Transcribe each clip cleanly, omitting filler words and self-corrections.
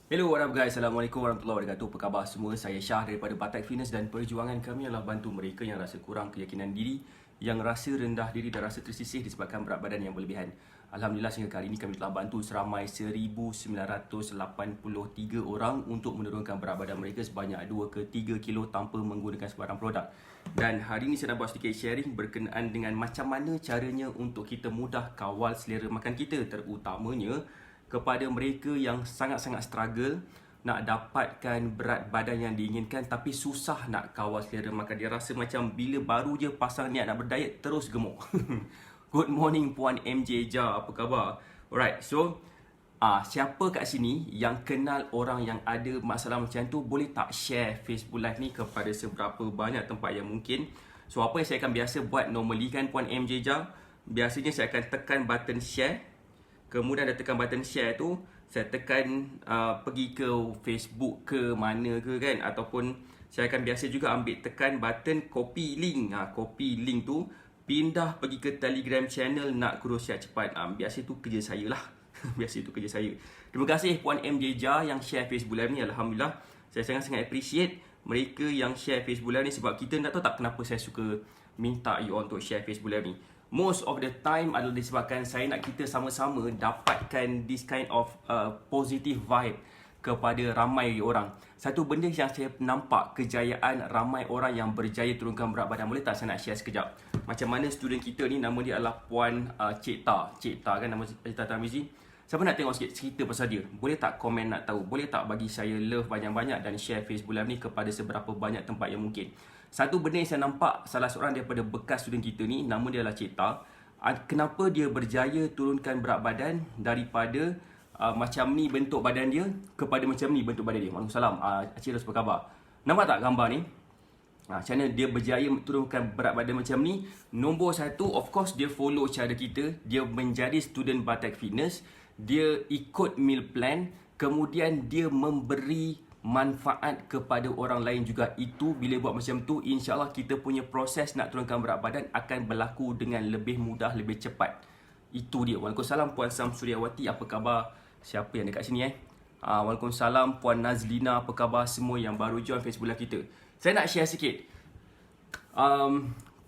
Hello, what up guys? Assalamualaikum warahmatullahi wabarakatuh. Apa khabar semua? Saya Syah daripada Batak Fitness dan perjuangan kami adalah bantu mereka yang rasa kurang keyakinan diri, yang rasa rendah diri dan rasa tersisih disebabkan berat badan yang berlebihan. Alhamdulillah sehingga kali ini kami telah bantu seramai 1983 orang untuk menurunkan berat badan mereka sebanyak 2 ke 3 kilo tanpa menggunakan sebarang produk. Dan hari ini saya nak buat sedikit sharing berkenaan dengan macam mana caranya untuk kita mudah kawal selera makan kita, terutamanya kepada mereka yang sangat-sangat struggle nak dapatkan berat badan yang diinginkan tapi susah nak kawal selera makan. Dia rasa macam bila baru je pasang niat nak berdiet terus gemuk. Good morning Puan MJ Jah, apa khabar? Alright, so siapa kat sini yang kenal orang yang ada masalah macam tu, boleh tak share Facebook Live ni kepada seberapa banyak tempat yang mungkin. So apa yang saya akan biasa buat normally kan Puan MJ Jah, biasanya saya akan tekan button share. Kemudian dah tekan button share tu, saya tekan pergi ke Facebook ke mana ke kan, ataupun saya akan biasa juga ambil tekan button copy link. Copy link tu pindah pergi ke Telegram channel nak kurus sihat cepat. Biasa tu kerja saya lah. Biasa tu kerja saya. Terima kasih Puan MJ Jah yang share Facebook Live ni. Alhamdulillah, saya sangat-sangat appreciate mereka yang share Facebook Live ni, sebab kita tak tahu tak kenapa saya suka minta you all untuk share Facebook Live ni. Most of the time adalah disebabkan saya nak kita sama-sama dapatkan this kind of positive vibe kepada ramai orang. Satu benda yang saya nampak kejayaan ramai orang yang berjaya turunkan berat badan. Boleh tak saya nak share sekejap macam mana student kita ni, nama dia adalah Puan Cik Ta. Cik Ta kan nama Cik Ta Tarmizi. Siapa nak tengok sikit cerita pasal dia? Boleh tak komen nak tahu? Boleh tak bagi saya love banyak-banyak dan share Facebook Live ni kepada seberapa banyak tempat yang mungkin. Satu benda yang saya nampak salah seorang daripada bekas student kita ni, nama dia adalah Cik Ta. Kenapa dia berjaya turunkan berat badan daripada macam ni bentuk badan dia kepada macam ni bentuk badan dia. Waalaikumsalam. Cik Ros, apa khabar? Nampak tak gambar ni? Macam mana dia berjaya turunkan berat badan macam ni? Nombor satu, of course dia follow cara kita. Dia menjadi student Batak Fitness. Dia ikut meal plan. Kemudian dia memberi manfaat kepada orang lain juga. Itu bila buat macam tu, insyaAllah kita punya proses nak turunkan berat badan akan berlaku dengan lebih mudah, lebih cepat. Itu dia. Waalaikumsalam Puan Samsuriawati, apa khabar? Siapa yang dekat sini Waalaikumsalam Puan Nazlina, apa khabar semua yang baru join Facebook Live kita. Saya nak share sikit.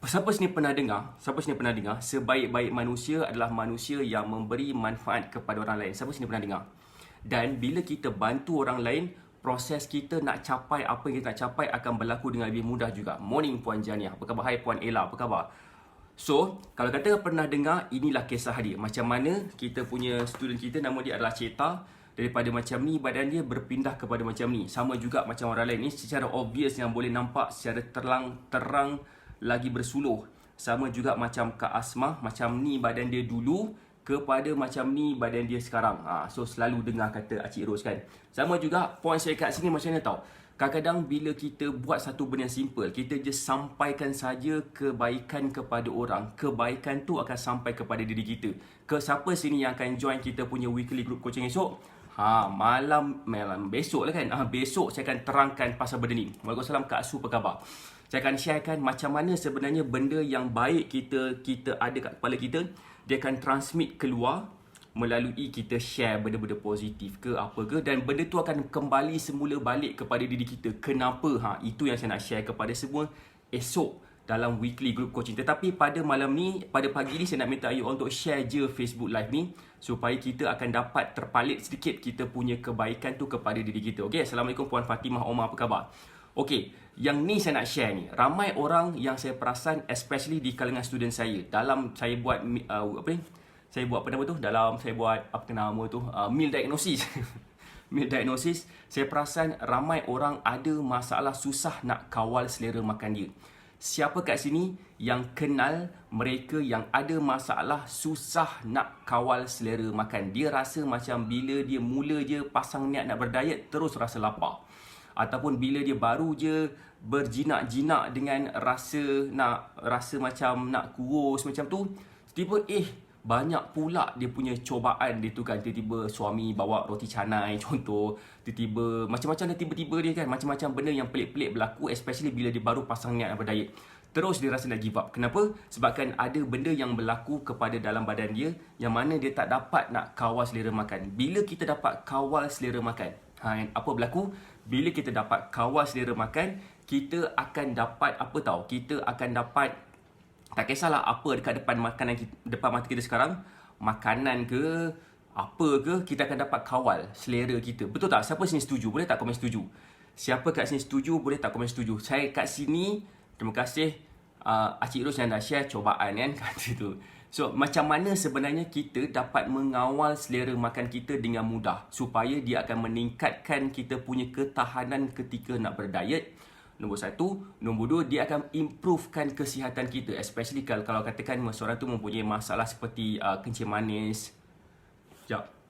Siapa sini pernah dengar? Sebaik-baik manusia adalah manusia yang memberi manfaat kepada orang lain. Siapa sini pernah dengar? Dan bila kita bantu orang lain, proses kita nak capai apa yang kita nak capai akan berlaku dengan lebih mudah juga. Morning Puan Jania, apa khabar? Hai Puan Ella, apa khabar? So, kalau kata pernah dengar, inilah kisah dia. Macam mana kita punya student kita, nama dia adalah Cik Ta. Daripada macam ni, badan dia berpindah kepada macam ni. Sama juga macam orang lain ni, secara obvious yang boleh nampak secara terang lagi bersuluh. Sama juga macam Kak Asmah, macam ni badan dia dulu kepada macam ni badan dia sekarang. So selalu dengar kata Cik Ros kan. Sama juga point saya kat sini macam mana tau. Kadang-kadang bila kita buat satu benda yang simple, kita just sampaikan saja kebaikan kepada orang, kebaikan tu akan sampai kepada diri kita. Ke siapa sini yang akan join kita punya weekly group coaching esok? Malam besok lah kan. Besok saya akan terangkan pasal benda ni. Waalaikumsalam Kak Asu, apa khabar? Saya akan sharekan macam mana sebenarnya benda yang baik kita ada kat kepala kita, dia akan transmit keluar melalui kita share benda-benda positif ke apa ke, dan benda tu akan kembali semula balik kepada diri kita. Kenapa? Itu yang saya nak share kepada semua esok dalam weekly group coaching. Tetapi pada malam ni, pada pagi ni saya nak minta you all untuk share je Facebook Live ni supaya kita akan dapat terpalit sedikit kita punya kebaikan tu kepada diri kita. Okey, Assalamualaikum Puan Fatimah Omar, apa khabar? Okey, yang ni saya nak share ni. Ramai orang yang saya perasan, especially di kalangan student saya, dalam saya buat meal diagnosis. Meal diagnosis, saya perasan ramai orang ada masalah susah nak kawal selera makan dia. Siapa kat sini yang kenal mereka yang ada masalah susah nak kawal selera makan? Dia rasa macam bila dia mula je pasang niat nak berdiet, terus rasa lapar. Ataupun bila dia baru je berjinak-jinak dengan rasa macam nak kurus macam tu, tiba banyak pula dia punya cobaan dia tu kan. Tiba-tiba suami bawa roti canai contoh, tiba-tiba macam-macam dia kan, macam-macam benda yang pelik-pelik berlaku, especially bila dia baru pasang niat nak berdiet. Terus dia rasa nak give up. Kenapa? Sebabkan ada benda yang berlaku kepada dalam badan dia yang mana dia tak dapat nak kawal selera makan. Bila kita dapat kawal selera makan, Apa berlaku? Bila kita dapat kawal selera makan, kita akan dapat apa tahu? Kita akan dapat, tak kisahlah apa dekat depan depan mata kita sekarang, makanan ke apa ke, kita akan dapat kawal selera kita. Betul tak? Siapa sini setuju? Boleh tak komen setuju? Siapa kat sini setuju? Boleh tak komen setuju? Saya kat sini, terima kasih Acik Ros yang dah share cobaan kan kata tu. So, macam mana sebenarnya kita dapat mengawal selera makan kita dengan mudah supaya dia akan meningkatkan kita punya ketahanan ketika nak berdiet. Nombor satu. Nombor dua, dia akan improvekan kesihatan kita. Especially kalau katakan seorang tu mempunyai masalah seperti kencing manis. Sekejap.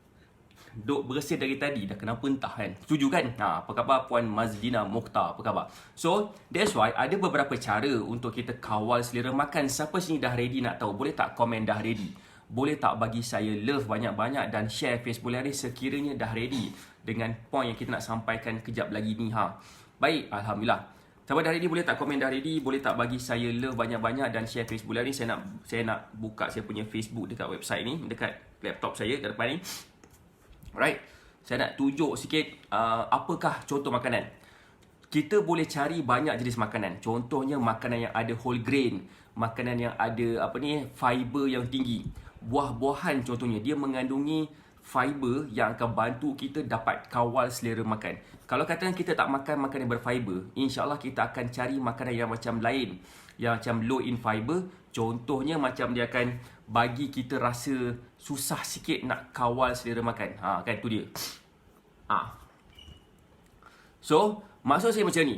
Duk bersih dari tadi, dah kenapa entah kan. Setuju kan? Apa khabar Puan Mazlina Mokhtar? Apa khabar? So, that's why ada beberapa cara untuk kita kawal selera makan. Siapa sini dah ready nak tahu? Boleh tak komen dah ready? Boleh tak bagi saya love banyak-banyak dan share Facebook Live sekiranya dah ready dengan point yang kita nak sampaikan kejap lagi ni. Baik, Alhamdulillah. Siapa dah ready, boleh tak komen dah ready? Boleh tak bagi saya love banyak-banyak dan share Facebook Live ni? Saya nak buka saya punya Facebook dekat website ni, dekat laptop saya kat depan ni. Alright, saya nak tunjuk sikit apakah contoh makanan. Kita boleh cari banyak jenis makanan. Contohnya makanan yang ada whole grain, makanan yang ada fiber yang tinggi. Buah-buahan contohnya, dia mengandungi fiber yang akan bantu kita dapat kawal selera makan. Kalau katakan kita tak makan makanan yang berfiber, insya-Allah kita akan cari makanan yang macam lain, yang macam low in fiber. Contohnya macam dia akan bagi kita rasa susah sikit nak kawal selera makan. Kan tu dia. So, maksud saya macam ni.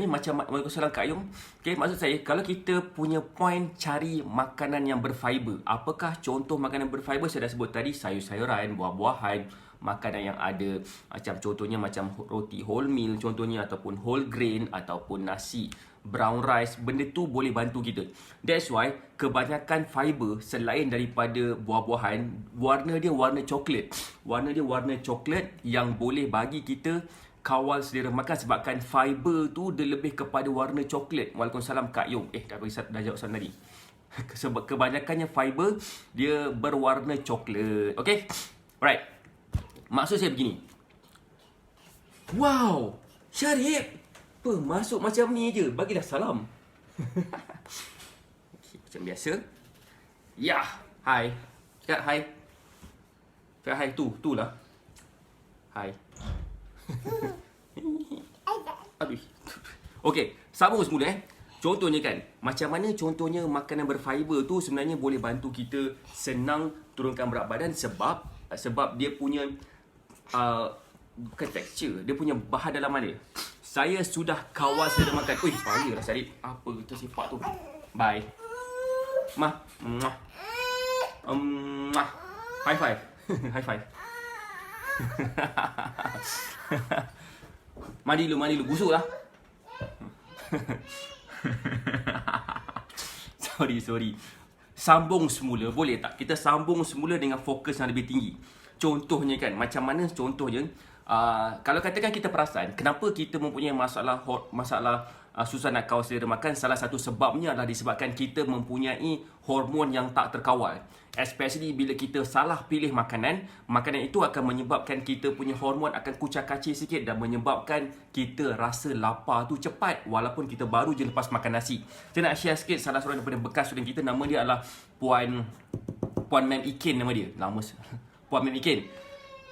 Macam Waalaikumsalam Kak Ayung. Okay, maksud saya, kalau kita punya point cari makanan yang berfiber. Apakah contoh makanan berfiber? Saya dah sebut tadi, sayur-sayuran, buah-buahan, makanan yang ada contohnya macam roti wholemeal contohnya, ataupun whole grain, ataupun nasi brown rice. Benda tu boleh bantu kita. That's why kebanyakan fiber selain daripada buah-buahan, warna dia warna coklat. Warna dia warna coklat yang boleh bagi kita kawal selera makan sebabkan fiber tu dia lebih kepada warna coklat. Waalaikumsalam Kak Yung. Dah jawab soalan tadi. Sebab kebanyakannya fiber dia berwarna coklat. Okay? Alright. Maksud saya begini. Wow, Syarif, apa masuk macam ni je? Bagilah salam. Okay, macam biasa. Ya, hai. Cakap hai. Cakap hai, tu lah. Hai. Aduh. Okay, sambung semula Contohnya kan, macam mana contohnya makanan berfiber tu sebenarnya boleh bantu kita senang turunkan berat badan sebab dia punya bukan tekstur, dia punya bahan dalaman dia. Saya sudah kawal selera makan. Ui, payahlah Syarif. Apa tersifat tu? Bye. High five. High five. Mandi dulu. Busuk lah. Sorry. Sambung semula, boleh tak? Kita sambung semula dengan fokus yang lebih tinggi. Contohnya kan, macam mana contohnya? Kalau katakan kita perasan, kenapa kita mempunyai masalah susah nak kawal selera makan? Salah satu sebabnya adalah disebabkan kita mempunyai hormon yang tak terkawal. Especially bila kita salah pilih makanan itu akan menyebabkan kita punya hormon akan kucak-kacir sikit dan menyebabkan kita rasa lapar tu cepat walaupun kita baru je lepas makan nasi. Saya nak share sikit salah seorang daripada bekas student kita, nama dia adalah Puan Mem Ikin nama dia. Puan Mem Ikin.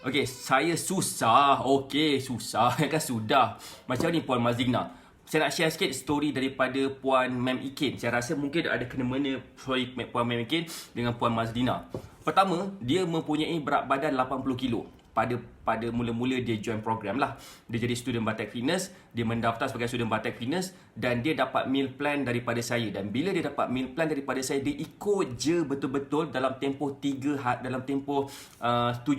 Okey, saya susah. Okey, susah. Kan sudah. Macam ni Puan Mazlina. Saya nak share sikit story daripada Puan Mem Ikin. Saya rasa mungkin ada kena-mena Puan Mem Ikin dengan Puan Mazlina. Pertama, dia mempunyai berat badan 80 kilo. Pada mula-mula dia join program lah. Dia jadi student Batek Fitness. Dia mendaftar sebagai student Batek Fitness. Dan dia dapat meal plan daripada saya. Dan bila dia dapat meal plan daripada saya, dia ikut je betul-betul dalam tempoh 7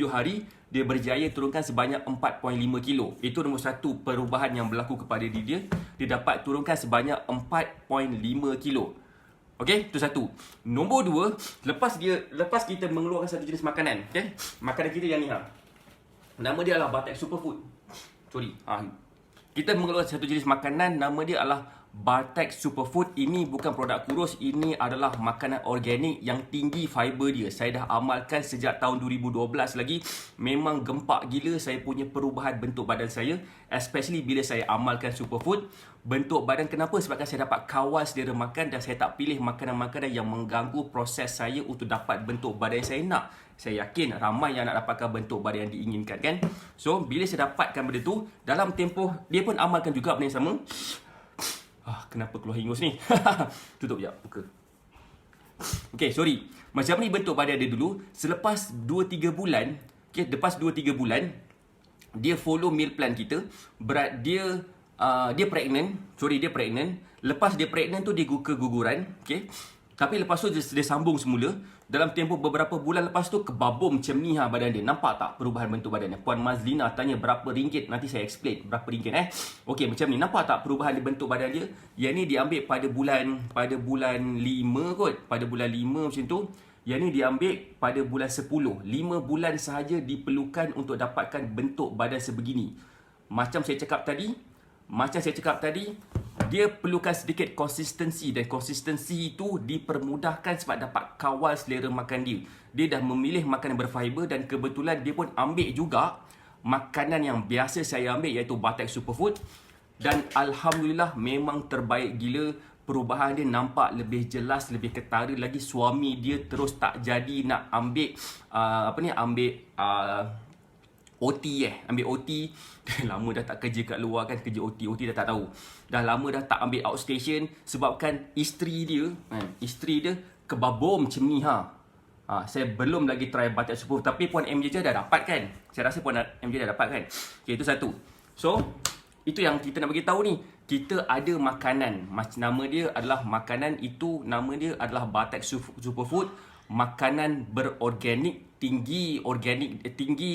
hari. Dia berjaya turunkan sebanyak 4.5 kilo. Itu nombor satu perubahan yang berlaku kepada dia. Dia dapat turunkan sebanyak 4.5 kilo. Okey, itu satu. Nombor dua, lepas kita mengeluarkan satu jenis makanan, okey? Makanan kita yang ni nama dia adalah Batek Superfood. Kita mengeluarkan satu jenis makanan, nama dia adalah Bartex Superfood ini bukan produk kurus, ini adalah makanan organik yang tinggi fiber dia. Saya dah amalkan sejak tahun 2012 lagi. Memang gempak gila saya punya perubahan bentuk badan saya, especially bila saya amalkan Superfood. Bentuk badan kenapa? Sebabkan saya dapat kawal selera makan dan saya tak pilih makanan-makanan yang mengganggu proses saya untuk dapat bentuk badan yang saya nak. Saya yakin ramai yang nak dapatkan bentuk badan yang diinginkan kan. So, bila saya dapatkan benda tu, dalam tempoh, dia pun amalkan juga benda yang sama. Kenapa keluar hingus ni? Tutup sekejap, buka. Okay, sorry. Macam ni bentuk badan dia dulu. Selepas 2-3 bulan, okay, lepas 2-3 bulan, dia follow meal plan kita. Berat dia, dia pregnant. Dia pregnant. Lepas dia pregnant tu, dia keguguran. Okay. Tapi lepas tu, dia sambung semula. Dalam tempoh beberapa bulan lepas tu, kebabum macam ni badan dia. Nampak tak perubahan bentuk badan dia? Puan Mazlina tanya berapa ringgit. Nanti saya explain berapa ringgit Okey, macam ni. Nampak tak perubahan di bentuk badan dia? Yang ni diambil pada bulan 5 kot. Pada bulan 5 macam tu. Yang ni diambil pada bulan 10. 5 bulan sahaja diperlukan untuk dapatkan bentuk badan sebegini. Macam saya cakap tadi, dia perlukan sedikit konsistensi, dan konsistensi itu dipermudahkan sebab dapat kawal selera makan dia. Dia dah memilih makanan berfiber dan kebetulan dia pun ambil juga makanan yang biasa saya ambil, iaitu Bartex Superfood. Dan Alhamdulillah memang terbaik gila. Perubahan dia nampak lebih jelas, lebih ketara lagi. Suami dia terus tak jadi nak ambil ambil OT. Lama dah tak kerja kat luar kan, kerja OT dah tak tahu. Dah lama dah tak ambil outstation sebabkan isteri dia kebabom macam ni saya belum lagi try Bartex Superfood, tapi Puan MJ dah dapat kan. Saya rasa Puan MJ dah dapat kan. Okay, itu satu. So, itu yang kita nak bagi tahu ni. Kita ada makanan, nama dia adalah Bartex Superfood. Makanan berorganik, tinggi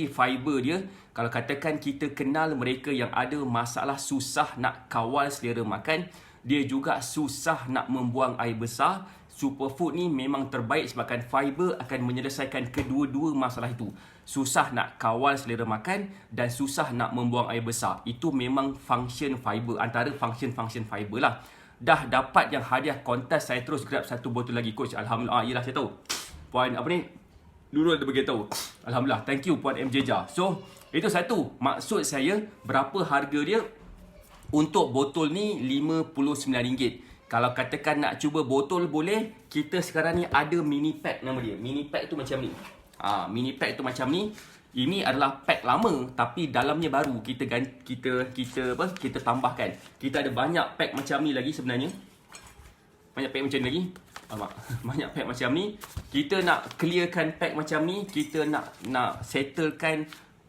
fiber dia. Kalau katakan kita kenal mereka yang ada masalah susah nak kawal selera makan, dia juga susah nak membuang air besar, Superfood ni memang terbaik sebabkan fiber akan menyelesaikan kedua-dua masalah itu. Susah nak kawal selera makan dan susah nak membuang air besar. Itu memang function fiber, antara function fiber lah. Dah dapat yang hadiah kontes, saya terus grab satu botol lagi coach. Alhamdulillah. Yelah, saya tahu Puan Nurul dia beritahu. Alhamdulillah. Thank you Puan MJ Jah. So, itu satu. Maksud saya, berapa harga dia? Untuk botol ni RM59. Kalau katakan nak cuba botol boleh. Kita sekarang ni ada mini pack nama dia. Mini pack tu macam ni. Mini pack tu macam ni. Ini adalah pack lama tapi dalamnya baru. Kita tambahkan. Kita ada banyak pack macam ni lagi sebenarnya. Banyak pack macam ni lagi. Banyak pack macam ni. Kita nak clearkan pack macam ni. Kita nak settlekan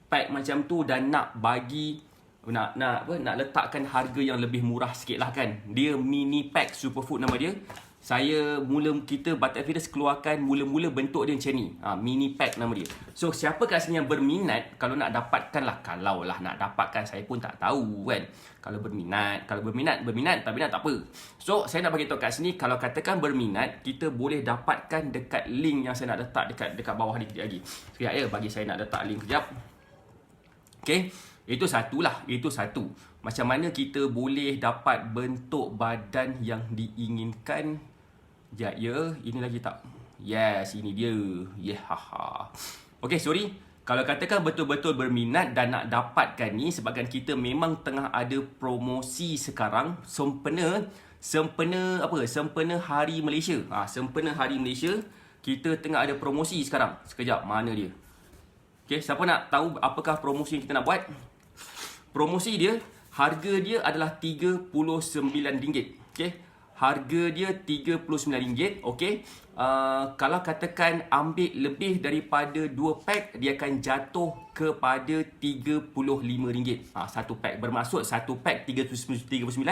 pack macam tu dan nak bagi nak letakkan harga yang lebih murah sikit lah kan. Dia mini pack Superfood nama dia. Kita Bartex Fitness keluarkan mula-mula bentuk dia macam ni. Mini pack nama dia. So, siapa kat sini yang berminat, kalau nak dapatkan lah. Kalau lah nak dapatkan, saya pun tak tahu kan. Kalau berminat, tak minat tak apa. So, saya nak bagi tahu kat sini, kalau katakan berminat, kita boleh dapatkan dekat link yang saya nak letak dekat bawah ni kejap lagi. Sekejap ya, bagi saya nak letak link kejap. Okay, itu satu. Macam mana kita boleh dapat bentuk badan yang diinginkan? Sekejap ya, ini lagi tak? Yes, ini dia. Okay, sorry. Kalau katakan betul-betul berminat dan nak dapatkan ni, sebabkan kita memang tengah ada promosi sekarang. Sempena Hari Malaysia. Sempena Hari Malaysia, kita tengah ada promosi sekarang. Sekejap, mana dia? Okay, siapa nak tahu apakah promosi yang kita nak buat? Promosi dia, harga dia adalah RM39. Okay, harga dia RM39. Okay, kalau katakan ambil lebih daripada 2 pack, dia akan jatuh kepada RM35. Satu pack, bermaksud satu pack RM39,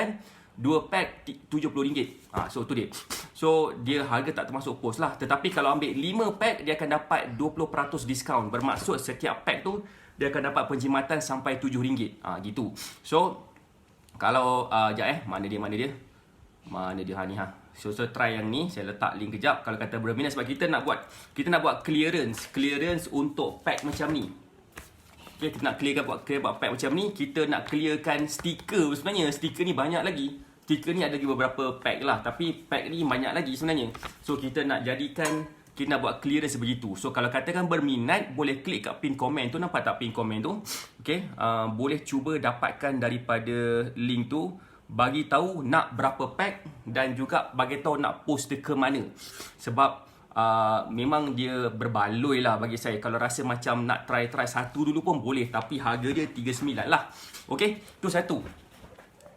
2 pack RM70. So tu dia. So dia harga tak termasuk pos lah. Tetapi kalau ambil 5 pack, dia akan dapat 20% diskaun. Bermaksud setiap pack tu dia akan dapat penjimatan sampai RM7. Gitu. So kalau mana dia? So try yang ni, saya letak link kejap. Kalau kata berminat, sebab kita nak buat clearance untuk pack macam ni. Okay, kita nak clearkan buat pack macam ni. Kita nak clearkan stiker. Sebenarnya stiker ni banyak lagi. Stiker ni ada lagi beberapa pack lah, tapi pack ni banyak lagi sebenarnya. So kita nak jadikan, kita nak buat clearance begitu. So kalau katakan berminat, boleh klik kat pin komen tu. Nampak tak pin komen tu? Okay, boleh cuba dapatkan daripada link tu. Bagi tahu nak berapa pack dan juga bagi tahu nak post ke mana. Sebab memang dia berbaloi lah bagi saya. Kalau rasa macam nak try satu dulu pun boleh, tapi harga dia 39 lah. Okay, tu satu.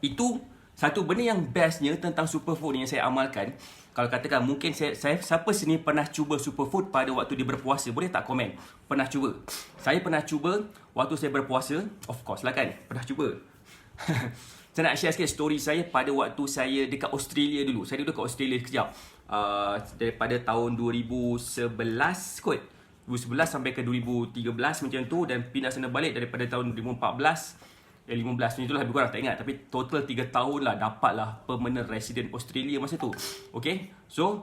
Itu satu benda yang bestnya tentang superfood ni yang saya amalkan. Kalau katakan mungkin saya siapa sini pernah cuba superfood pada waktu dia berpuasa, boleh tak komen? Pernah cuba? Saya pernah cuba waktu saya berpuasa. Of course lah kan, pernah cuba. Saya nak share sikit story saya pada waktu saya dekat Australia dulu. Saya duduk kat Australia sekejap. Daripada tahun 2011 kot. 2011 sampai ke 2013 macam tu, dan pindah sana balik daripada tahun 2014. 15 macam itulah, lebih kurang tak ingat. Tapi total 3 tahun lah dapatlah permanent resident Australia masa tu. Okay, so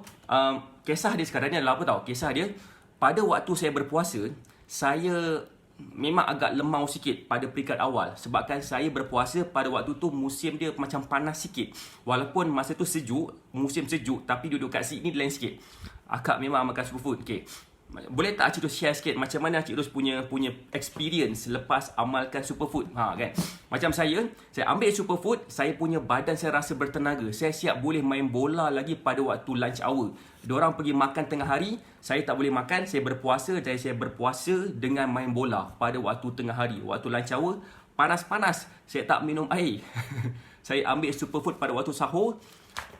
kisah dia sekarang ni adalah apa tau? Kisah dia, pada waktu saya berpuasa, saya memang agak lemau sikit pada peringkat awal. Sebabkan saya berpuasa pada waktu tu musim dia macam panas sikit. Walaupun masa tu sejuk, musim sejuk, tapi duduk kat Sydney lain sikit. Akak memang makan superfood. Okay, boleh tak Cik Ros share sikit macam mana Cik Ros punya experience lepas amalkan superfood? Kan? Macam saya ambil superfood, saya punya badan saya rasa bertenaga. Saya siap boleh main bola lagi pada waktu lunch hour. Diorang pergi makan tengah hari, saya tak boleh makan, saya berpuasa, dan saya berpuasa dengan main bola pada waktu tengah hari. Waktu lunch hour, panas-panas, saya tak minum air. Saya ambil superfood pada waktu sahur.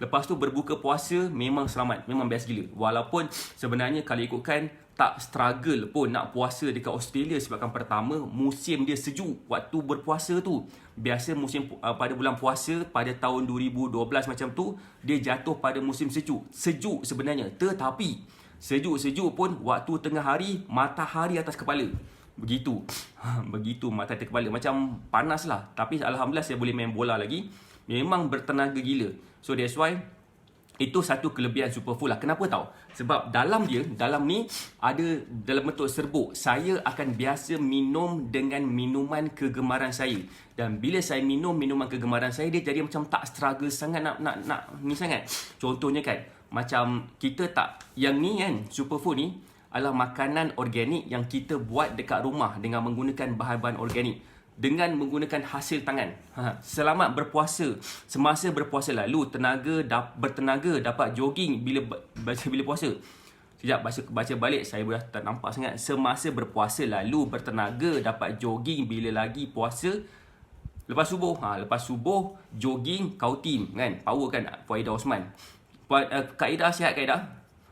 Lepas tu berbuka puasa, memang selamat, memang best gila. Walaupun sebenarnya kalau ikutkan, tak struggle pun nak puasa dekat Australia. Sebabkan pertama, musim dia sejuk waktu berpuasa tu. Biasa musim pada bulan puasa pada tahun 2012 macam tu, dia jatuh pada musim sejuk. Sejuk sebenarnya, tetapi sejuk-sejuk pun waktu tengah hari, matahari atas kepala. Begitu. Begitu mata atas kepala, macam panas lah. Tapi Alhamdulillah saya boleh main bola lagi. Memang bertenaga gila. So that's why itu satu kelebihan superfood lah. Kenapa tahu? Sebab dalam ni ada dalam bentuk serbuk. Saya akan biasa minum dengan minuman kegemaran saya. Dan bila saya minum minuman kegemaran saya, dia jadi macam tak struggle sangat nak ni sangat. Contohnya kan, macam kita tak, yang ni kan, superfood ni adalah makanan organik yang kita buat dekat rumah dengan menggunakan bahan-bahan organik. Dengan menggunakan hasil tangan. Selamat berpuasa. Semasa berpuasa lalu, bertenaga dapat jogging bila puasa. Sekejap baca balik, saya dah tak nampak sangat. Semasa berpuasa lalu, bertenaga dapat jogging bila lagi puasa. Lepas subuh jogging kautim kan. Power kan Puan Ida Osman. Kak Ida sihat Kak Ida?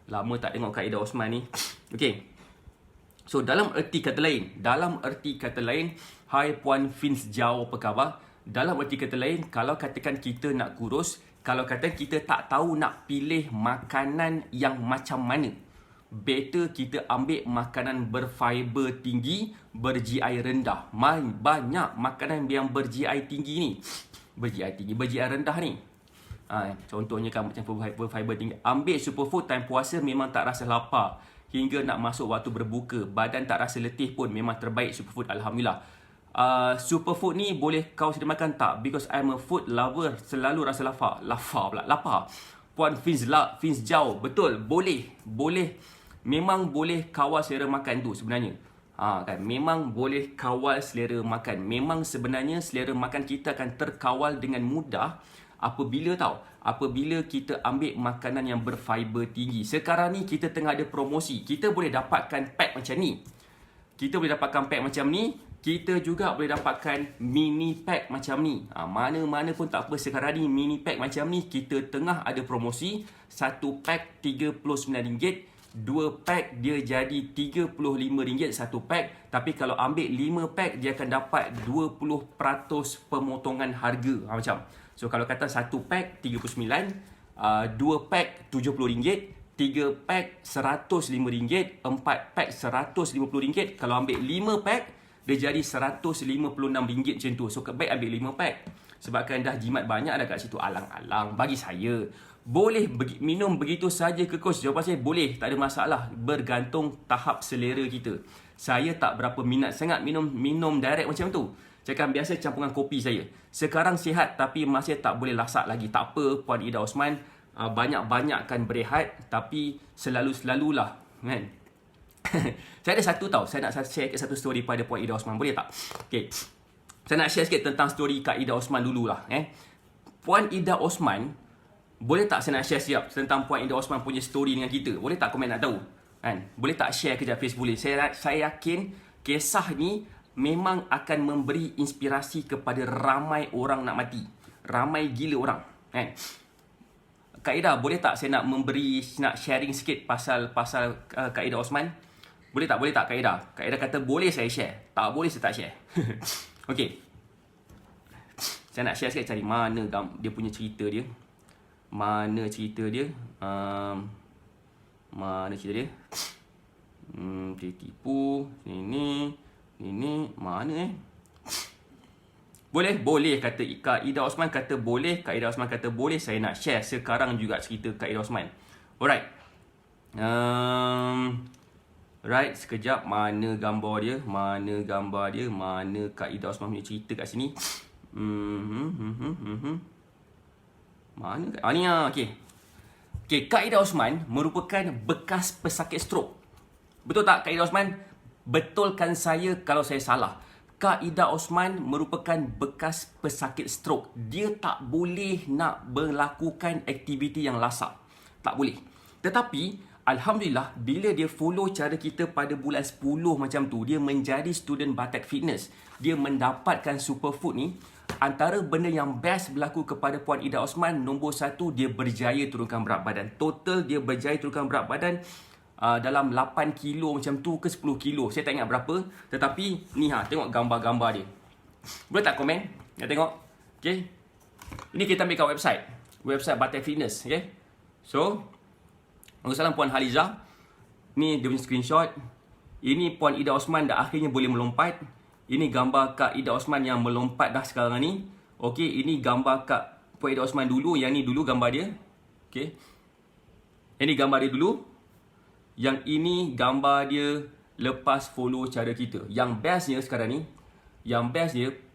Lama tak tengok Kak Ida Osman ni. Okey. So dalam erti kata lain, hai Puan Fins Jau, apa khabar? Dalam erti kata lain, kalau katakan kita nak kurus, kalau katakan kita tak tahu nak pilih makanan yang macam mana, better kita ambil makanan berfiber tinggi, ber-GI rendah. Banyak makanan yang ber-GI tinggi ni. Ber-GI rendah ni. Contohnya kan macam fiber tinggi. Ambil superfood time puasa memang tak rasa lapar. Hingga nak masuk waktu berbuka, badan tak rasa letih pun, memang terbaik superfood, Alhamdulillah. Superfood ni boleh kau sedia makan tak? Because I'm a food lover, selalu rasa lapar. Puan Fins Jau, betul, boleh. Memang boleh kawal selera makan tu sebenarnya. Kan, memang boleh kawal selera makan. Memang sebenarnya selera makan kita akan terkawal dengan mudah apabila kita ambil makanan yang berfiber tinggi. Sekarang ni kita tengah ada promosi. Kita boleh dapatkan pack macam ni. Kita juga boleh dapatkan mini pack macam ni. Mana-mana pun tak apa. Sekarang ni mini pack macam ni kita tengah ada promosi. 1 pack RM39. 2 pack dia jadi RM35 satu pack. Tapi kalau ambil 5 pack, dia akan dapat 20% pemotongan harga. Macam. So kalau kata 1 pack RM39, 2 pack RM70, 3 pack RM105, 4 pack RM150. Kalau ambil 5 pack, dia jadi RM156 macam tu. So baik ambil 5 pack. Sebabkan dah jimat banyak dah kat situ. Alang-alang bagi saya. Boleh minum begitu saja ke coach? Jawapan saya boleh, tak ada masalah. Bergantung tahap selera kita. Saya tak berapa minat sangat minum direct macam tu. Cakap biasa campuran kopi saya. Sekarang sihat tapi masih tak boleh lasak lagi. Tak apa Puan Ida Osman, banyak-banyakkan berehat tapi selalu-selalulah kan. Saya ada satu tau, saya nak share satu story pada Puan Ida Osman, boleh tak? Okay. Saya nak share sikit tentang story Kak Ida Osman dululah. Puan Ida Osman, boleh tak saya nak share siap tentang Puan Ida Osman punya story dengan kita? Boleh tak komen nak tahu? Kan? Boleh tak share kejap Facebook boleh? Saya yakin kisah ni memang akan memberi inspirasi kepada ramai orang nak mati. Ramai gila orang. Kan? Kak Ida, boleh tak saya nak sharing sikit pasal Kak Ida Osman? Boleh tak Kak Ida? Kak Ida kata boleh saya share. Tak boleh saya tak share. Okey. Saya nak share sikit cari mana dia punya cerita dia. Mana cerita dia? Mana cerita dia? Dia tipu. Ini mana Boleh kata Kak Ida Osman kata boleh. Kak Ida Osman kata boleh. Saya nak share sekarang juga cerita Kak Ida Osman. Alright. Right, sekejap. Mana gambar dia? Mana Kak Ida Osman punya cerita kat sini? Mana? Ni lah. Okay, Kak Ida Osman merupakan bekas pesakit strok. Betul tak Kak Ida Osman? Betulkan saya kalau saya salah. Kak Ida Osman merupakan bekas pesakit strok. Dia tak boleh nak melakukan aktiviti yang lasak. Tak boleh. Tetapi, Alhamdulillah, bila dia follow cara kita pada bulan 10 macam tu, dia menjadi student Batak Fitness. Dia mendapatkan superfood ni. Antara benda yang best berlaku kepada Puan Ida Osman, nombor 1, dia berjaya turunkan berat badan. Total dia berjaya turunkan berat badan dalam 8 kilo macam tu ke 10 kilo. Saya tak ingat berapa. Tetapi ni tengok gambar-gambar dia. Boleh tak komen? Nak tengok? Okay. Ini kita ambil kat website. Website Batak Fitness. Okay. So, Assalamualaikum Puan Haliza. Ni dia punya screenshot. Ini Puan Ida Osman dah akhirnya boleh melompat. Ini gambar Kak Ida Osman yang melompat dah sekarang ni. Okay. Ini gambar Kak Puan Ida Osman dulu. Yang ni dulu gambar dia. Okay. Ini gambar dia dulu. Yang ini gambar dia lepas follow cara kita. Yang bestnya sekarang ni,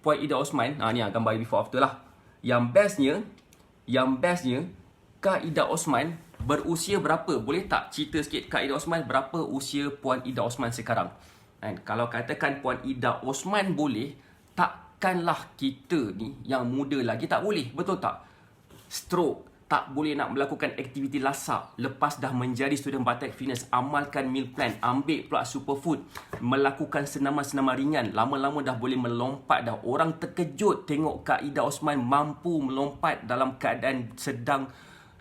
Puan Ida Osman, ni gambar before after lah. Yang bestnya, Kak Ida Osman berusia berapa? Boleh tak cerita sikit Kak Ida Osman berapa usia Puan Ida Osman sekarang? Kalau katakan Puan Ida Osman boleh, takkanlah kita ni yang muda lagi tak boleh. Betul tak? Stroke. Tak boleh nak melakukan aktiviti lasak. Lepas dah menjadi student Batak Fitness, amalkan meal plan, ambil pula superfood, melakukan senaman-senaman ringan. Lama-lama dah boleh melompat dah. Orang terkejut tengok Kak Ida Osman mampu melompat dalam keadaan sedang.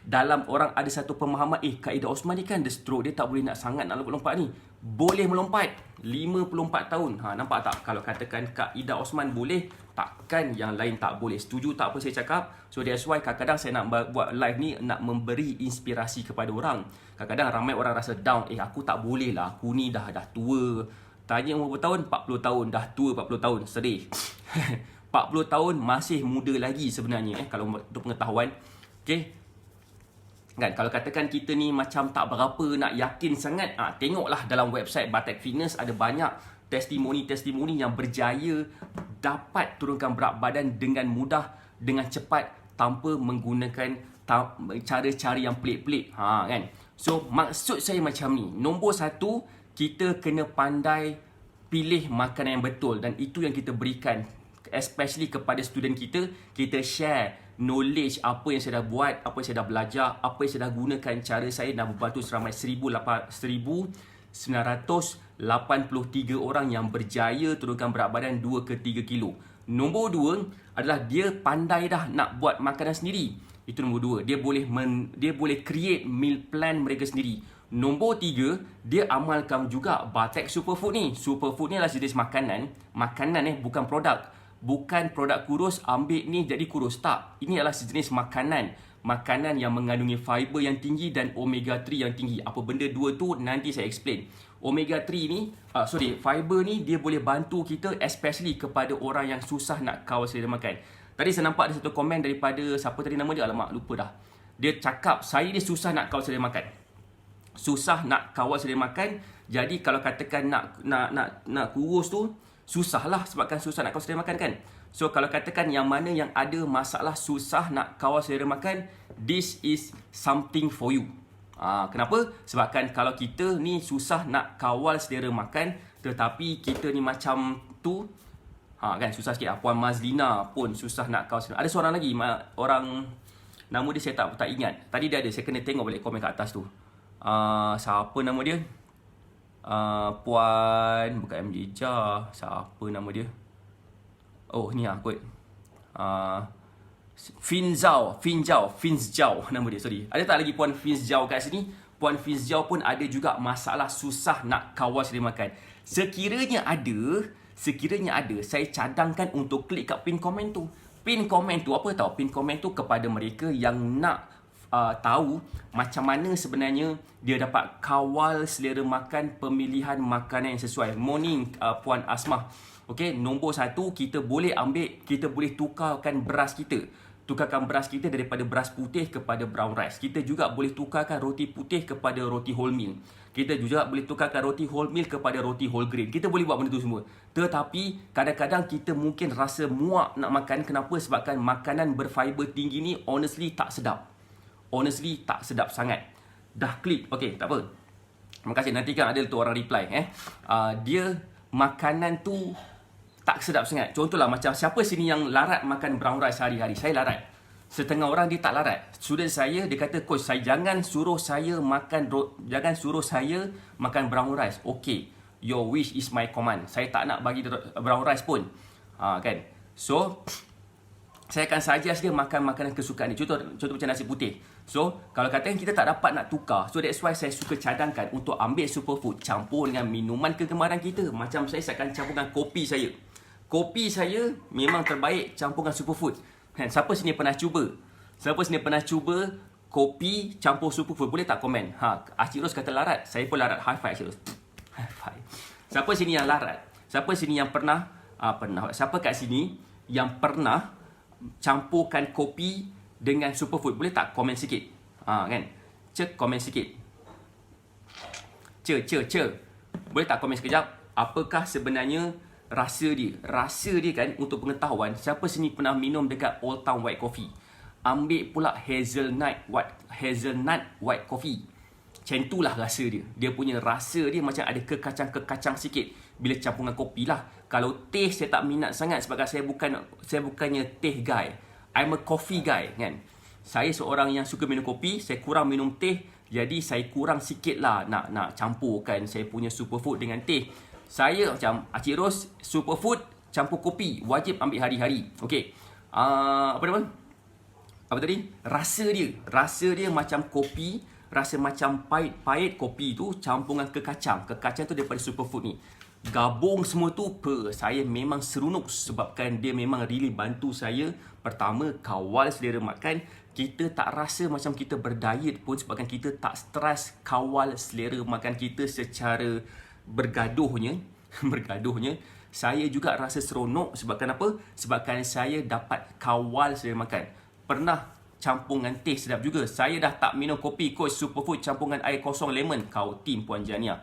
Dalam orang ada satu pemahaman, Kak Ida Osman ni kan ada stroke, dia tak boleh nak sangat nak lompat ni. Boleh melompat. 54 tahun. Nampak tak? Kalau katakan Kak Ida Osman boleh, takkan yang lain tak boleh. Setuju tak apa saya cakap? So that's why kadang-kadang saya nak buat live ni, nak memberi inspirasi kepada orang. Kadang-kadang ramai orang rasa down. Aku tak boleh lah. Aku ni dah tua. Tanya umur berapa tahun? 40 tahun. Dah tua 40 tahun. Sedih. 40 tahun masih muda lagi sebenarnya. Kalau untuk pengetahuan. Okay. Kan, kalau katakan kita ni macam tak berapa nak yakin sangat, tengoklah dalam website Batak Fitness ada banyak testimoni-testimoni yang berjaya dapat turunkan berat badan dengan mudah, dengan cepat, tanpa menggunakan cara-cara yang pelik-pelik. Kan? So, maksud saya macam ni. Nombor 1, kita kena pandai pilih makanan yang betul, dan itu yang kita berikan, especially kepada student kita. Kita share knowledge apa yang saya dah buat, apa yang saya dah belajar, apa yang saya dah gunakan. Cara saya dah membantu seramai 1,983 orang yang berjaya turunkan berat badan 2 ke 3 kilo. Nombor 2 adalah dia pandai dah nak buat makanan sendiri. Itu nombor 2. Dia boleh create meal plan mereka sendiri. Nombor 3, dia amalkan juga Batak Superfood ni. Superfood ni adalah jenis makanan. Makanan bukan produk. Bukan produk kurus, ambil ni jadi kurus. Tak. Ini adalah sejenis makanan. Makanan yang mengandungi fiber yang tinggi dan omega 3 yang tinggi. Apa benda dua tu nanti saya explain. Omega 3 ni, fiber ni dia boleh bantu kita, especially kepada orang yang susah nak kawal selera makan. Tadi saya nampak ada satu komen daripada, siapa tadi nama dia? Alamak, lupa dah. Dia cakap, saya ni susah nak kawal selera makan. Susah nak kawal selera makan. Jadi kalau katakan nak kurus tu, Susah lah sebabkan susah nak kawal selera makan kan. So kalau katakan yang mana yang ada masalah susah nak kawal selera makan, this is something for you. Kenapa? Sebabkan kalau kita ni susah nak kawal selera makan, tetapi kita ni macam tu, kan susah sikit. Puan Mazlina pun susah nak kawal selera. Ada seorang lagi, orang nama dia saya tak ingat. Tadi dia ada, saya kena tengok balik komen kat atas tu. Siapa nama dia? Puan, bukan MJ Jah. Siapa nama dia? Oh, ni lah kot. Finzhao nama dia, sorry. Ada tak lagi Puan Finzhao kat sini? Puan Finzhao pun ada juga masalah susah nak kawal selera makan. Sekiranya ada, saya cadangkan untuk klik kat pin komen tu. Pin komen tu apa tahu? Pin komen tu kepada mereka yang nak tahu macam mana sebenarnya dia dapat kawal selera makan pemilihan makanan yang sesuai. Morning Puan Asmah. Okey, nombor 1, kita boleh tukarkan beras kita. Tukarkan beras kita daripada beras putih kepada brown rice. Kita juga boleh tukarkan roti putih kepada roti wholemeal. Kita juga boleh tukarkan roti wholemeal kepada roti whole grain. Kita boleh buat benda tu semua. Tetapi kadang-kadang kita mungkin rasa muak nak makan. Kenapa? Sebabkan makanan berfiber tinggi ni honestly tak sedap. Tak sedap sangat. Dah klik. Okey, tak apa. Terima kasih. Nanti kan ada tu orang reply. Dia makanan tu tak sedap sangat. Contohlah macam siapa sini yang larat makan brown rice hari-hari? Saya larat. Setengah orang dia tak larat. Student saya dia kata, coach, jangan suruh saya makan brown rice. Okey, your wish is my command. Saya tak nak bagi brown rice pun. Kan? So saya akan suggest dia makan makanan kesukaan dia. Contoh macam nasi putih. So, kalau katakan kita tak dapat nak tukar, so that's why saya suka cadangkan untuk ambil superfood, campur dengan minuman kegemaran kita. Macam saya akan campurkan kopi saya. Kopi saya memang terbaik campur dengan superfood. Siapa sini pernah cuba kopi campur superfood? Boleh tak komen? Acik Ros kata larat. Saya pun larat. High five Acik Ros. High five. Siapa sini yang larat? Siapa sini yang pernah? Siapa kat sini yang pernah campurkan kopi dengan superfood? Boleh tak komen sikit? Kan? Komen sikit. Boleh tak komen sekejap? Apakah sebenarnya rasa dia? Rasa dia kan, untuk pengetahuan, siapa sini pernah minum dekat Old Town White Coffee? Ambil pula hazelnut white coffee. Macam itulah rasa dia. Dia punya rasa dia macam ada kekacang sikit bila campur dengan kopi lah. Kalau teh saya tak minat sangat sebab saya bukannya teh guy. I'm a coffee guy kan. Saya seorang yang suka minum kopi, saya kurang minum teh. Jadi saya kurang sikit lah nak campurkan saya punya superfood dengan teh. Saya macam Acik Ros, superfood campur kopi, wajib ambil hari-hari. Okey. Apa tadi? Rasa dia macam kopi, rasa macam pahit kopi tu campur dengan kekacang. Kekacang tu daripada superfood ni. Gabung semua tu, saya memang seronok sebabkan dia memang really bantu saya. Pertama, kawal selera makan. Kita tak rasa macam kita berdiet pun sebabkan kita tak stres kawal selera makan kita secara bergaduhnya. Saya juga rasa seronok sebabkan apa? Sebabkan saya dapat kawal selera makan. Pernah campur dengan teh sedap juga. Saya dah tak minum kopi, coach, superfood campur dengan air kosong lemon. Kau tim Puan Jania.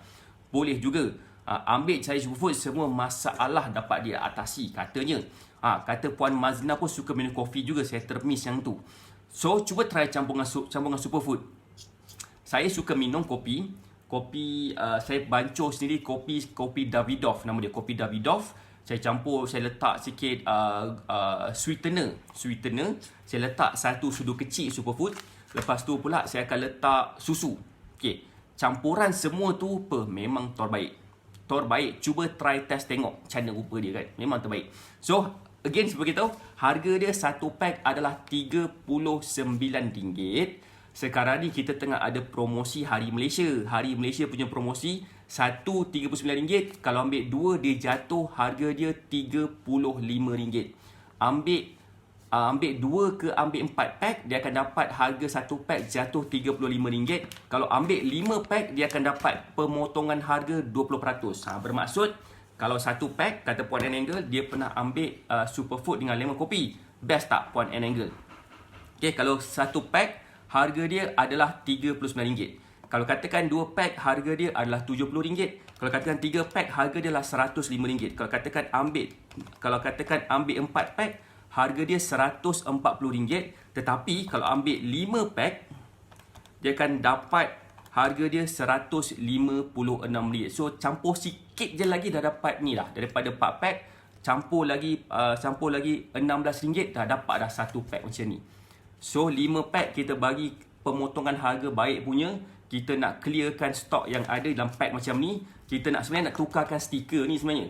Boleh juga. Ambil cari superfood, semua masalah dapat dia atasi katanya. Kata Puan Mazlina pun suka minum kopi juga. Saya termiss yang tu. So cuba try campur dengan superfood. Saya suka minum kopi. Saya bancuh sendiri kopi Davidoff, nama dia kopi Davidoff. Saya campur, saya letak sikit sweetener. Saya letak 1 sudu kecil superfood. Lepas tu pula saya akan letak susu. Okey, campuran semua tu memang terbaik. Cuba try test tengok macam mana rupa dia kan. Memang terbaik. So again, sebagai tahu, harga dia 1 pack adalah RM39. Sekarang ni kita tengah ada promosi Hari Malaysia. Hari Malaysia punya promosi, 1 RM39. Kalau ambil 2, dia jatuh harga dia RM35. Ambil 2 ke ambil 4 pack, dia akan dapat harga 1 pack jatuh RM35. Kalau ambil 5 pack, dia akan dapat pemotongan harga 20%. Bermaksud, kalau 1 pack, kata Puan Anangle, dia pernah ambil superfood dengan lemon kopi. Best tak Puan Anangle? Okay, kalau 1 pack, harga dia adalah RM39. Kalau katakan 2 pack harga dia adalah RM70. Kalau katakan 3 pack harga dia adalah RM105. Kalau katakan ambil 4 pack harga dia RM140. Tetapi kalau ambil 5 pack dia akan dapat harga dia RM156. So campur sikit je lagi dah dapat ni lah. Daripada 4 pack campur lagi RM16 dah dapat dah 1 pack macam ni. So 5 pack kita bagi pemotongan harga baik punya. Kita nak clearkan stok yang ada dalam pack macam ni. Kita sebenarnya nak tukarkan stiker ni sebenarnya.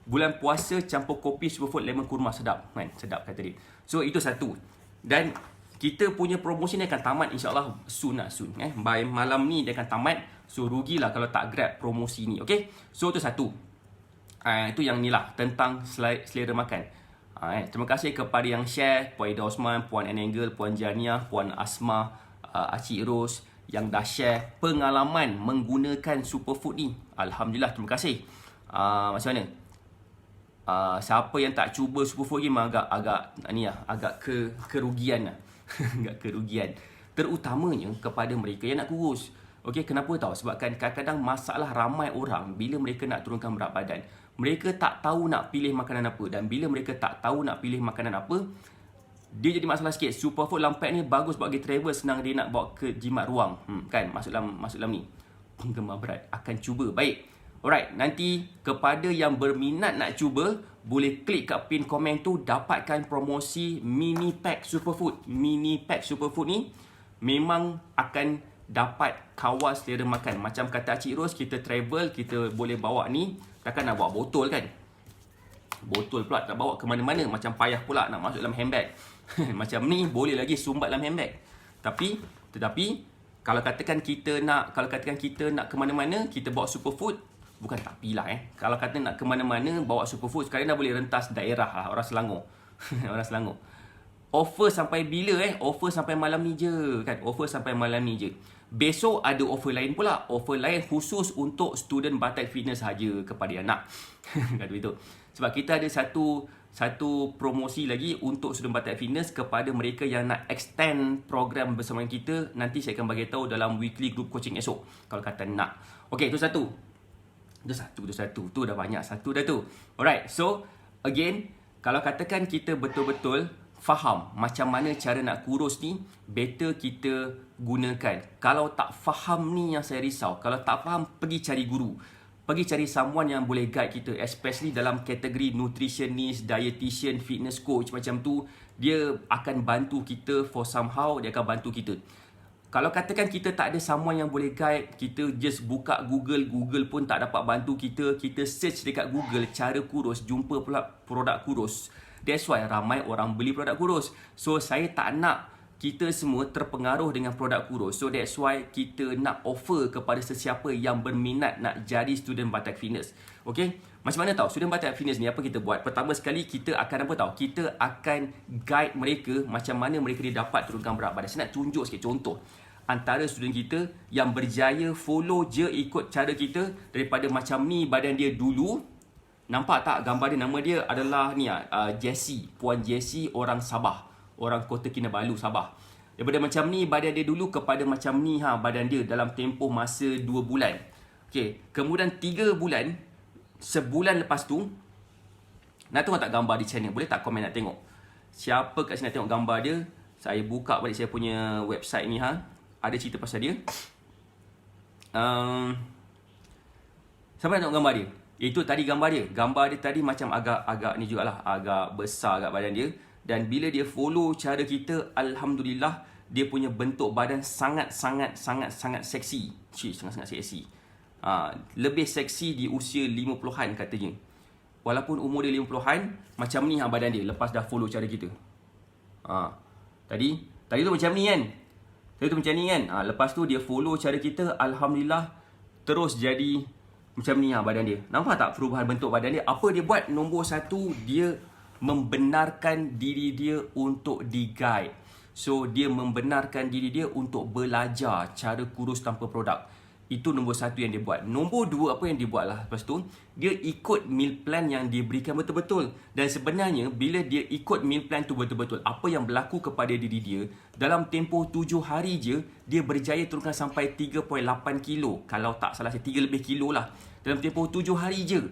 Bulan puasa campur kopi superfood lemon kurma, sedap kan? Sedap kata dia. So itu satu. Dan kita punya promosi ni akan tamat insyaAllah soon. By malam ni dia akan tamat. So rugilah kalau tak grab promosi ni. Okay. So itu satu. Itu yang ni lah tentang selera makan. Terima kasih kepada yang share. Puan Ida Osman, Puan Anangle, Puan Janiah, Puan Asma, Acik Ros yang dah share pengalaman menggunakan superfood ni. Alhamdulillah, terima kasih. Macam mana? Siapa yang tak cuba superfood ni agak kerugian lah. Agak kerugian. Terutamanya kepada mereka yang nak kurus. Okey, kenapa tahu? Sebabkan kadang-kadang masalah ramai orang bila mereka nak turunkan berat badan. Mereka tak tahu nak pilih makanan apa. Dan bila mereka tak tahu nak pilih makanan apa, dia jadi masalah sikit. Superfood lampet ni bagus buat pergi travel, senang dia nak bawa ke jimat ruang. Kan? Masuk dalam ni. Penggemar berat akan cuba. Baik. Alright, nanti kepada yang berminat nak cuba, boleh klik kat pin komen tu, dapatkan promosi mini pack superfood. Mini pack superfood ni memang akan dapat kawal selera makan. Macam kata Cik Ros, kita travel, kita boleh bawa ni. Takkan nak bawa botol kan? Botol pula tak bawa ke mana-mana. Macam payah pula nak masuk dalam handbag. Macam ni boleh lagi sumbat dalam handbag. Tetapi kalau katakan kita nak ke mana-mana, kita bawa superfood. Bukan tapi lah Kalau kata nak ke mana-mana bawa superfood, sekarang dah boleh rentas daerah lah. Orang Selangor. Orang Selangor. Offer sampai bila Offer sampai malam ni je kan? Offer sampai malam ni je. Besok ada offer lain pula. Offer lain khusus untuk student Batak Fitness saja kepada yang nak. Kata begitu. Sebab kita ada satu promosi lagi untuk student Batak Fitness kepada mereka yang nak extend program bersama kita. Nanti saya akan bagi tahu dalam weekly group coaching esok. Kalau kata nak. Okey, itu satu. Tu dah banyak. Satu dah tu. Alright, so again, kalau katakan kita betul-betul faham macam mana cara nak kurus ni, better kita gunakan. Kalau tak faham ni yang saya risau. Kalau tak faham, pergi cari guru. Pergi cari someone yang boleh guide kita. Especially dalam kategori nutritionist, dietitian, fitness coach macam tu. Dia akan bantu kita for somehow. Dia akan bantu kita. Kalau katakan kita tak ada someone yang boleh guide, kita just buka Google. Google pun tak dapat bantu kita. Kita search dekat Google cara kurus, jumpa pula produk kurus. That's why ramai orang beli produk kurus. So saya tak nak kita semua terpengaruh dengan produk kurus. So that's why kita nak offer kepada sesiapa yang berminat nak jadi student Batak Fitness. Okay? Macam mana tahu student Batak Fitness ni apa kita buat? Pertama sekali kita akan apa tahu? Kita akan guide mereka macam mana mereka dia dapat turunkan berat badan. Saya nak tunjuk sikit contoh. Antara student kita yang berjaya follow je ikut cara kita daripada macam ni badan dia dulu. Nampak tak gambar dia? Nama dia adalah ni Jessie. Puan Jessie orang Sabah. Orang Kota Kinabalu, Sabah. Daripada macam ni badan dia dulu kepada macam ni badan dia dalam tempoh masa 2 bulan. Okey, kemudian 3 bulan, sebulan lepas tu, nak tengok tak gambar di channel? Boleh tak komen nak tengok? Siapa kat sini nak tengok gambar dia? Saya buka balik saya punya website ni ada cerita pasal dia. Siapa nak tengok gambar dia? Itu tadi gambar dia. Gambar dia tadi macam agak ni jugalah, agak besar agak badan dia. Dan bila dia follow cara kita, alhamdulillah dia punya bentuk badan sangat-sangat seksi. Sangat-sangat seksi. Lebih seksi di usia 50-an katanya. Walaupun umur dia 50-an, macam ni badan dia lepas dah follow cara kita. Tadi tu macam ni kan? Lepas tu dia follow cara kita, alhamdulillah terus jadi macam ni badan dia. Nampak tak perubahan bentuk badan dia? Apa dia buat? Nombor satu, dia membenarkan diri dia untuk di-guide. So, dia membenarkan diri dia untuk belajar cara kurus tanpa produk. Itu nombor satu yang dia buat. Nombor dua, apa yang dia buat lah lepas tu, dia ikut meal plan yang diberikan betul-betul. Dan sebenarnya bila dia ikut meal plan tu betul-betul, apa yang berlaku kepada diri dia, dalam tempoh 7 hari je dia berjaya turunkan sampai 3.8 kilo. Kalau tak salah saya 3 lebih kilo lah. Dalam tempoh 7 hari je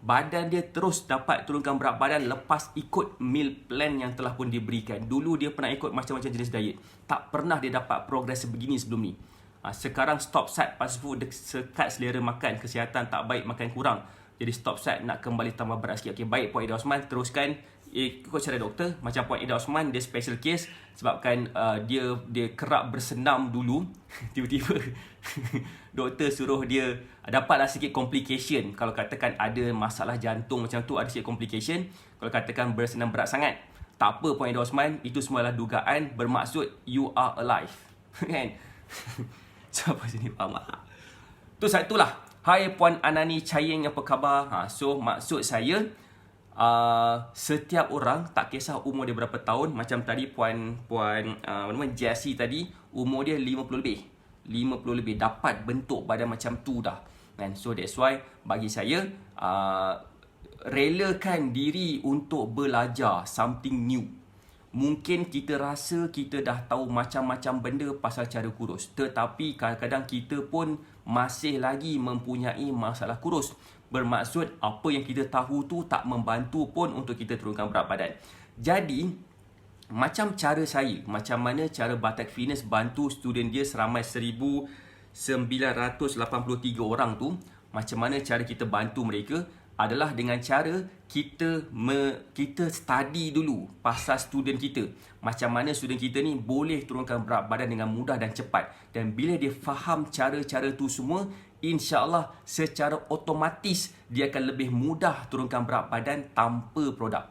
badan dia terus dapat turunkan berat badan lepas ikut meal plan yang telah pun diberikan. Dulu dia pernah ikut macam-macam jenis diet, tak pernah dia dapat progres sebegini sebelum ni. Sekarang stop start fast food, sekat selera makan, kesihatan tak baik, makan kurang. Jadi stop start nak kembali tambah berat sikit. Okay, baik Puan Ida Osman, teruskan ikut cara doktor. Macam Puan Ida Osman, dia special case sebabkan dia kerap bersenam dulu. Tiba-tiba doktor suruh dia dapatlah sikit complication. Kalau katakan ada masalah jantung macam tu, ada sikit complication. Kalau katakan bersenam berat sangat, tak apa Puan Ida Osman, itu semualah dugaan, bermaksud you are alive. Kan? Siapa sini faham tak? Tu satulah. Hai Puan Anani Chayeng, apa khabar? So maksud saya, setiap orang, tak kisah umur dia berapa tahun. Macam tadi Puan Jessie tadi, umur dia 50 lebih dapat bentuk badan macam tu dah. And so that's why bagi saya, relakan diri untuk belajar something new. Mungkin kita rasa kita dah tahu macam-macam benda pasal cara kurus, tetapi kadang-kadang kita pun masih lagi mempunyai masalah kurus. Bermaksud apa yang kita tahu tu tak membantu pun untuk kita turunkan berat badan. Jadi macam cara saya, macam mana cara Batak Fitness bantu student dia seramai 1983 orang tu, macam mana cara kita bantu mereka adalah dengan cara kita study dulu pasal student kita. Macam mana student kita ni boleh turunkan berat badan dengan mudah dan cepat. Dan bila dia faham cara-cara tu semua, insya-Allah secara otomatis dia akan lebih mudah turunkan berat badan tanpa produk.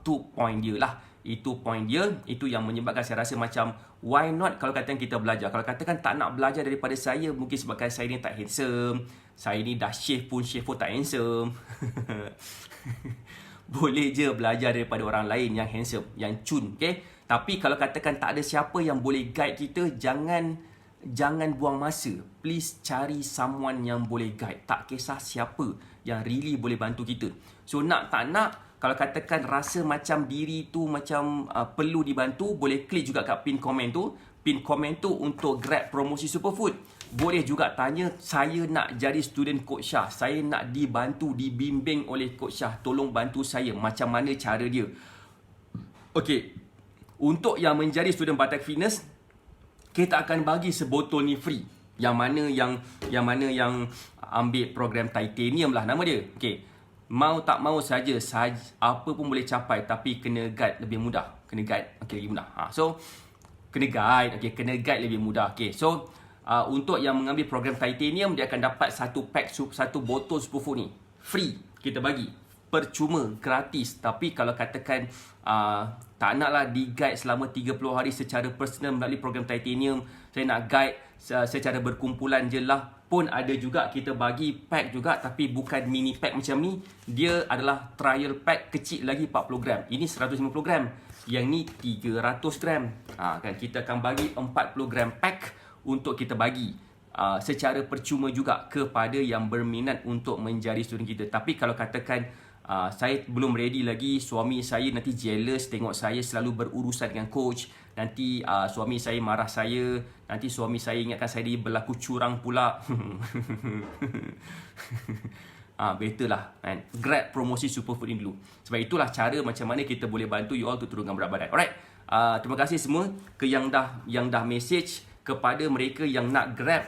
Itu point dia lah. Itu point dia. Itu yang menyebabkan saya rasa macam why not kalau katakan kita belajar. Kalau katakan tak nak belajar daripada saya, mungkin sebabkan saya ni tak handsome, saya ni dah shave pun tak handsome. Boleh je belajar daripada orang lain yang handsome, yang cun, okay? Tapi kalau katakan tak ada siapa yang boleh guide kita, jangan buang masa. Please cari someone yang boleh guide. Tak kisah siapa yang really boleh bantu kita. So nak tak nak, kalau katakan rasa macam diri tu macam perlu dibantu, boleh klik juga kat pin komen tu. Pin komen tu untuk grab promosi Superfood. Boleh juga tanya, saya nak jadi student Coach Shah, saya nak dibantu, dibimbing oleh Coach Shah, tolong bantu saya, macam mana cara dia. Okey, untuk yang menjadi student Batak Fitness, kita akan bagi sebotol ni free. Yang mana yang ambil program titanium lah nama dia. Okey, mau tak mau saja apa pun boleh capai, tapi kena guide lebih mudah. Kena guide, okey, lebih mudah. So kena guide, okey, kena guide lebih mudah. Okey, so untuk yang mengambil program titanium, dia akan dapat satu botol Superfood ni free, kita bagi percuma, gratis. Tapi kalau katakan tak naklah di-guide selama 30 hari secara personal melalui program titanium, saya nak guide secara berkumpulan je lah, pun ada juga kita bagi pack juga, tapi bukan mini pack macam ni. Dia adalah trial pack kecil lagi, 40 gram. Ini 150 gram, yang ni 300 gram. Kan kita akan bagi 40 gram pack untuk kita bagi secara percuma juga kepada yang berminat untuk menjadi student kita. Tapi kalau katakan saya belum ready lagi, suami saya nanti jealous tengok saya selalu berurusan dengan coach, nanti suami saya marah saya, nanti suami saya ingatkan saya berlaku curang pula. Better lah kan, grab promosi Superfood ni dulu. Sebab itulah cara macam mana kita boleh bantu you all untuk turunkan berat badan. Alright, terima kasih semua yang dah message. Kepada mereka yang nak grab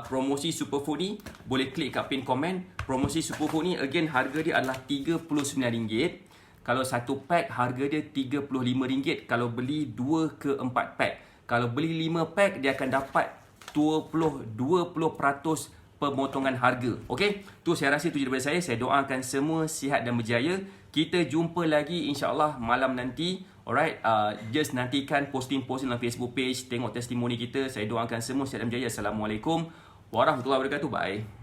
promosi Superfood ni, boleh klik kat pin komen. Promosi Superfood ni again harga dia adalah RM39. Kalau satu pack harga dia RM35 kalau beli 2 ke 4 pack. Kalau beli 5 pack dia akan dapat 20% pemotongan harga. Okey, tu saya rasa itu daripada saya. Saya doakan semua sihat dan berjaya. Kita jumpa lagi insya-Allah malam nanti. Alright, just nantikan posting-posting dalam Facebook page, tengok testimoni kita. Saya doakan semua sihat dan berjaya. Assalamualaikum warahmatullahi wabarakatuh. Bye.